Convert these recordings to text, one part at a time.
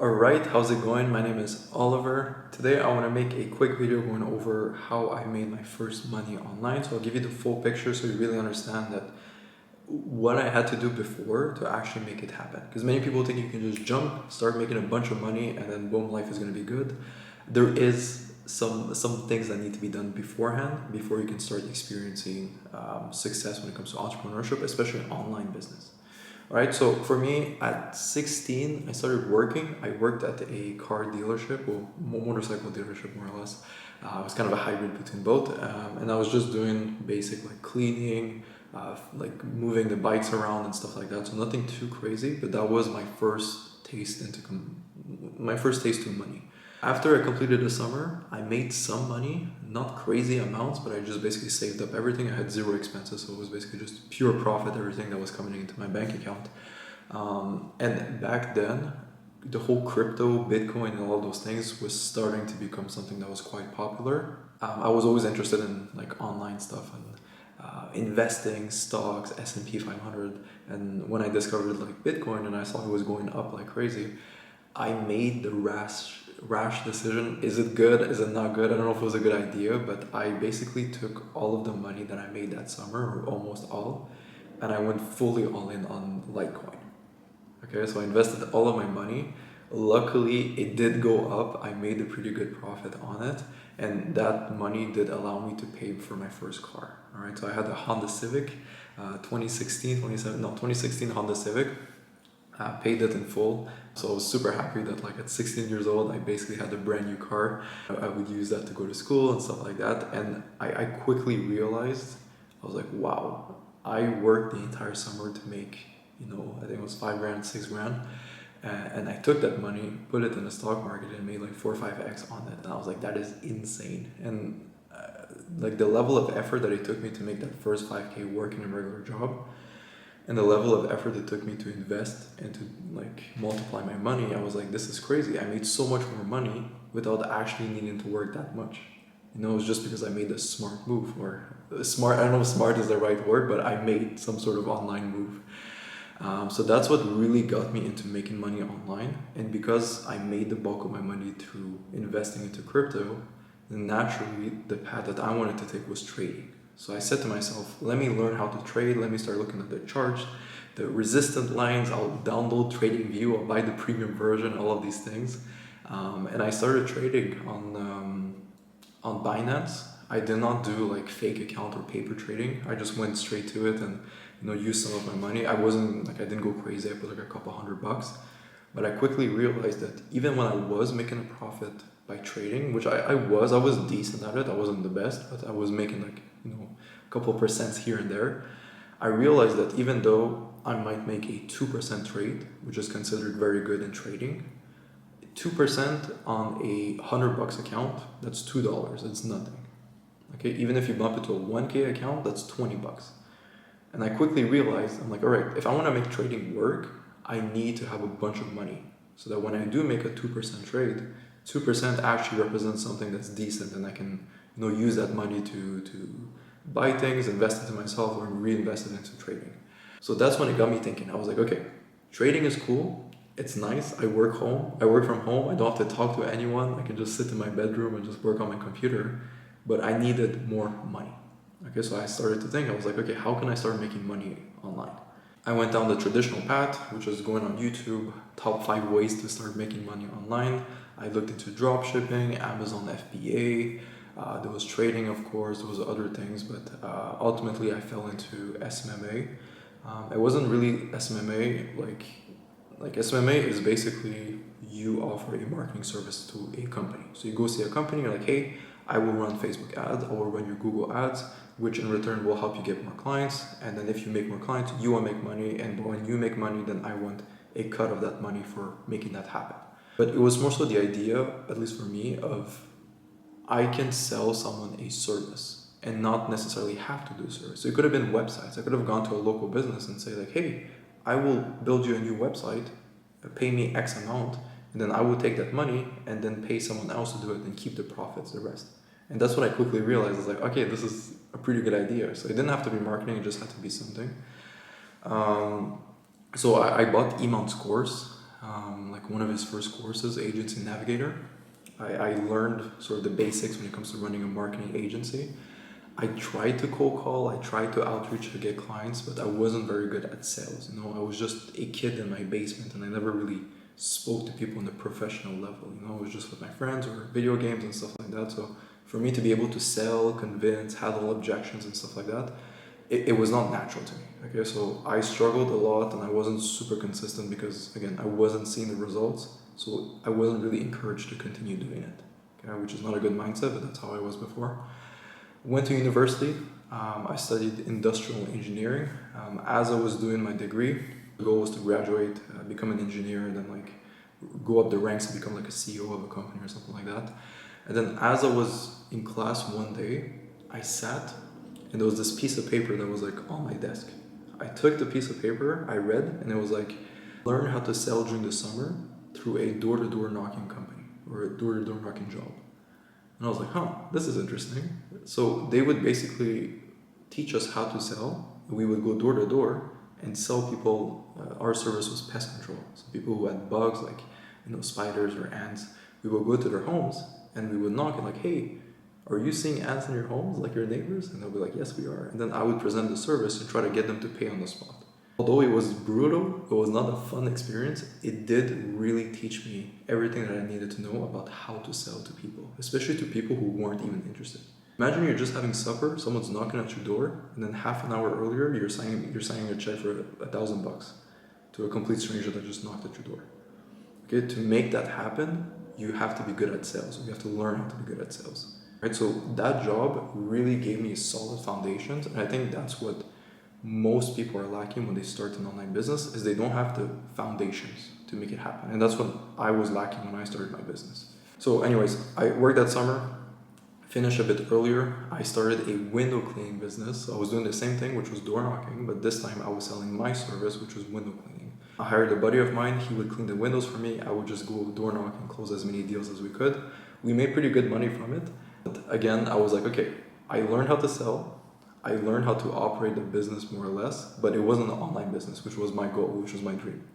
Alright, how's it going? My name is Oliver. Today I want to make a quick video going over how I made my first money online. So I'll give you the full picture so you really understand that what I had to do before to actually make it happen. Because many people think you can just jump, start making a bunch of money, and then boom, life is going to be good. There is some things that need to be done beforehand before you can start experiencing success when it comes to entrepreneurship, especially in online business. All right, so for me, at 16, I started working. I worked at a car dealership, well, motorcycle dealership, more or less. It was kind of a hybrid between both, and I was just doing basic like cleaning, like moving the bikes around and stuff like that. So nothing too crazy, but that was my first taste my first taste to money. After I completed the summer, I made some money, not crazy amounts, but I just basically saved up everything. I had zero expenses, so it was basically just pure profit, everything that was coming into my bank account. And back then, the whole crypto, Bitcoin, and all those things was starting to become something that was quite popular. I was always interested in like online stuff and investing, stocks, S&P 500. And when I discovered like Bitcoin and I saw it was going up like crazy, I made the rash decision. Is it good? Is it not good? I don't know if it was a good idea, but I basically took all of the money that I made that summer, or almost all, and I went fully all in on Litecoin. Okay, so I invested all of my money. Luckily, it did go up. I made a pretty good profit on it, and that money did allow me to pay for my first car. All right, so I had a Honda Civic, 2016 Honda Civic. Paid it in full. So I was super happy that like at 16 years old, I basically had a brand new car. I would use that to go to school and stuff like that. And I quickly realized, I was like, wow, I worked the entire summer to make, I think it was 5 grand, 6 grand. And I took that money, put it in the stock market and made like 4 or 5x on it. And I was like, that is insane. And like the level of effort that it took me to make that first 5K working a regular job, and the level of effort it took me to invest and to like multiply my money, I was like, this is crazy. I made so much more money without actually needing to work that much. It was just because I made a smart move, or smart, I don't know if smart is the right word, but I made some sort of online move. So that's what really got me into making money online. And because I made the bulk of my money through investing into crypto, then naturally the path that I wanted to take was trading. So I said to myself, let me learn how to trade. Let me start looking at the charts, the resistant lines. I'll download TradingView. I'll buy the premium version, all of these things. And I started trading on Binance. I did not do like fake account or paper trading. I just went straight to it and used some of my money. I didn't go crazy. I put like a couple $100. But I quickly realized that even when I was making a profit by trading, which I was decent at it. I wasn't the best, but I was making like, a couple percents here and there. I realized that even though I might make a 2% trade, which is considered very good in trading, 2% on a $100 account, that's $2. It's nothing. Okay, even if you bump it to a 1K account, that's $20. And I quickly realized, I'm like, all right, if I want to make trading work, I need to have a bunch of money so that when I do make a 2% trade, 2% actually represents something that's decent, and I can use that money to buy things, invest into myself, or reinvest it into trading. So that's when it got me thinking. I was like, okay, trading is cool. It's nice. I work from home. I don't have to talk to anyone. I can just sit in my bedroom and just work on my computer. But I needed more money. Okay, so I started to think. I was like, okay, how can I start making money online? I went down the traditional path, which is going on YouTube, top 5 ways to start making money online. I looked into drop shipping, Amazon FBA. There was trading, of course. There was other things, but ultimately I fell into SMMA. It wasn't really SMMA. Like SMMA is basically you offer a marketing service to a company. So you go see a company, you're like, hey, I will run Facebook ads, I will run your Google ads, which in return will help you get more clients. And then if you make more clients, you will make money. And when you make money, then I want a cut of that money for making that happen. But it was more so the idea, at least for me, of I can sell someone a service and not necessarily have to do a service. So it could have been websites. I could have gone to a local business and say like, hey, I will build you a new website, pay me X amount, and then I will take that money and then pay someone else to do it and keep the profits, the rest. And that's what I quickly realized. I was like, okay, this is a pretty good idea. So it didn't have to be marketing, it just had to be something. So I bought Iman's course. like one of his first courses, Agency Navigator. I learned sort of the basics when it comes to running a marketing agency. I tried to cold call, I tried to outreach to get clients, but I wasn't very good at sales. I was just a kid in my basement and I never really spoke to people on the professional level. I was just with my friends or video games and stuff like that. So for me to be able to sell, convince, handle objections and stuff like that, it was not natural to me. Okay, so I struggled a lot and I wasn't super consistent because, again, I wasn't seeing the results. So I wasn't really encouraged to continue doing it, okay, which is not a good mindset, but that's how I was before. Went to university. I studied industrial engineering. As I was doing my degree, the goal was to graduate, become an engineer, and then like go up the ranks and become like a CEO of a company or something like that. And then as I was in class one day, I sat and there was this piece of paper that was like on my desk. I took the piece of paper, I read, and it was like, learn how to sell during the summer through a door-to-door knocking company or a door-to-door knocking job. And I was like, this is interesting. So they would basically teach us how to sell. We would go door to door and sell people. Our service was pest control. So people who had bugs like spiders or ants, we would go to their homes and we would knock and like, hey, are you seeing ants in your homes like your neighbors? And they'll be like, yes, we are. And then I would present the service and try to get them to pay on the spot. Although it was brutal, it was not a fun experience, it did really teach me everything that I needed to know about how to sell to people, especially to people who weren't even interested. Imagine you're just having supper, someone's knocking at your door, and then half an hour earlier, you're signing a check for $1,000 to a complete stranger that just knocked at your door. Okay, to make that happen, you have to be good at sales. You have to learn how to be good at sales. Right? So that job really gave me a solid foundation, and I think that's what most people are lacking when they start an online business, is they don't have the foundations to make it happen. And that's what I was lacking when I started my business. So anyways, I worked that summer, finished a bit earlier. I started a window cleaning business. So I was doing the same thing, which was door knocking, but this time I was selling my service, which was window cleaning. I hired a buddy of mine, he would clean the windows for me. I would just go door knock and close as many deals as we could. We made pretty good money from it. But again, I was like, okay, I learned how to sell. I learned how to operate the business more or less, but it wasn't an online business, which was my goal, which was my dream.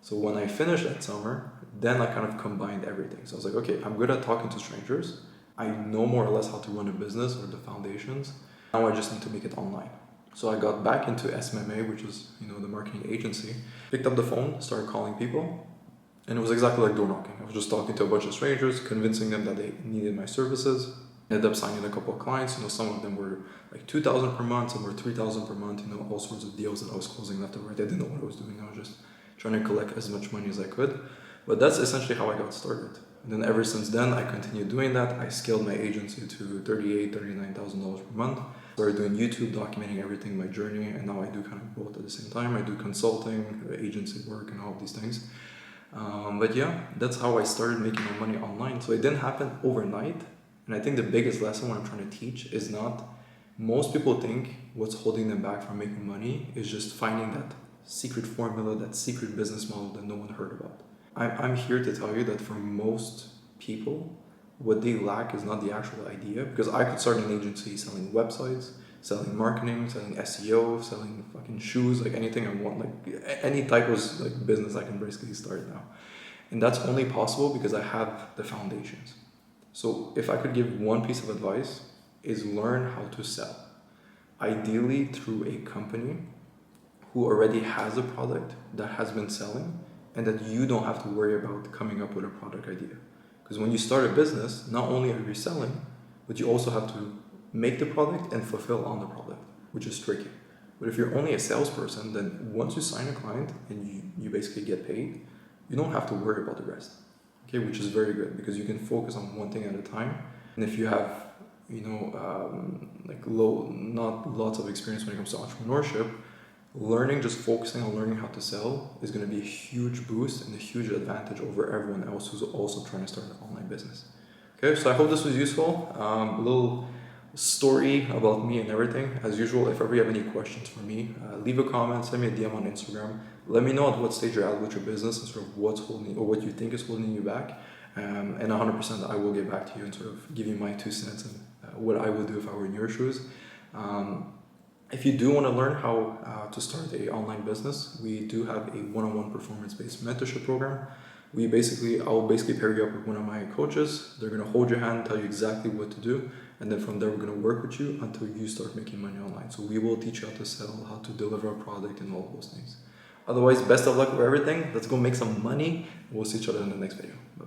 So when I finished that summer, then I kind of combined everything. So I was like, okay, I'm good at talking to strangers. I know more or less how to run a business or the foundations. Now I just need to make it online. So I got back into SMMA, which is, the marketing agency. Picked up the phone, started calling people, and it was exactly like door knocking. I was just talking to a bunch of strangers, convincing them that they needed my services. Ended up signing a couple of clients. Some of them were like 2,000 per month, some were 3,000 per month. All sorts of deals that I was closing left and right. I didn't know what I was doing. I was just trying to collect as much money as I could. But that's essentially how I got started. And then ever since then, I continued doing that. I scaled my agency to $38,000, $39,000 per month. Started doing YouTube, documenting everything, my journey, and now I do kind of both at the same time. I do consulting, agency work, and all of these things. But yeah, that's how I started making my money online. So it didn't happen overnight. And I think the biggest lesson what I'm trying to teach is not, most people think what's holding them back from making money is just finding that secret formula, that secret business model that no one heard about. I'm here to tell you that for most people, what they lack is not the actual idea, because I could start an agency selling websites, selling marketing, selling SEO, selling fucking shoes, like anything I want, like any type of like business I can basically start now. And that's only possible because I have the foundations. So if I could give one piece of advice, is learn how to sell. Ideally through a company who already has a product that has been selling and that you don't have to worry about coming up with a product idea. Because when you start a business, not only are you selling, but you also have to make the product and fulfill on the product, which is tricky. But if you're only a salesperson, then once you sign a client and you basically get paid, you don't have to worry about the rest. Okay, which is very good because you can focus on one thing at a time. And if you have, not lots of experience when it comes to entrepreneurship, just focusing on learning how to sell is going to be a huge boost and a huge advantage over everyone else who's also trying to start an online business. Okay, so I hope this was useful. A little story about me and everything. As usual, if ever you have any questions for me, leave a comment, send me a DM on Instagram. Let me know at what stage you're at with your business and sort of what's holding or what you think is holding you back. And 100% I will get back to you and sort of give you my 2 cents and what I would do if I were in your shoes. If you do want to learn how to start a online business, we do have a one-on-one performance-based mentorship program. I'll basically pair you up with one of my coaches. They're gonna hold your hand, tell you exactly what to do, and then from there we're gonna work with you until you start making money online. So we will teach you how to sell, how to deliver a product, and all of those things. Otherwise, best of luck with everything. Let's go make some money. We'll see each other in the next video. Bye.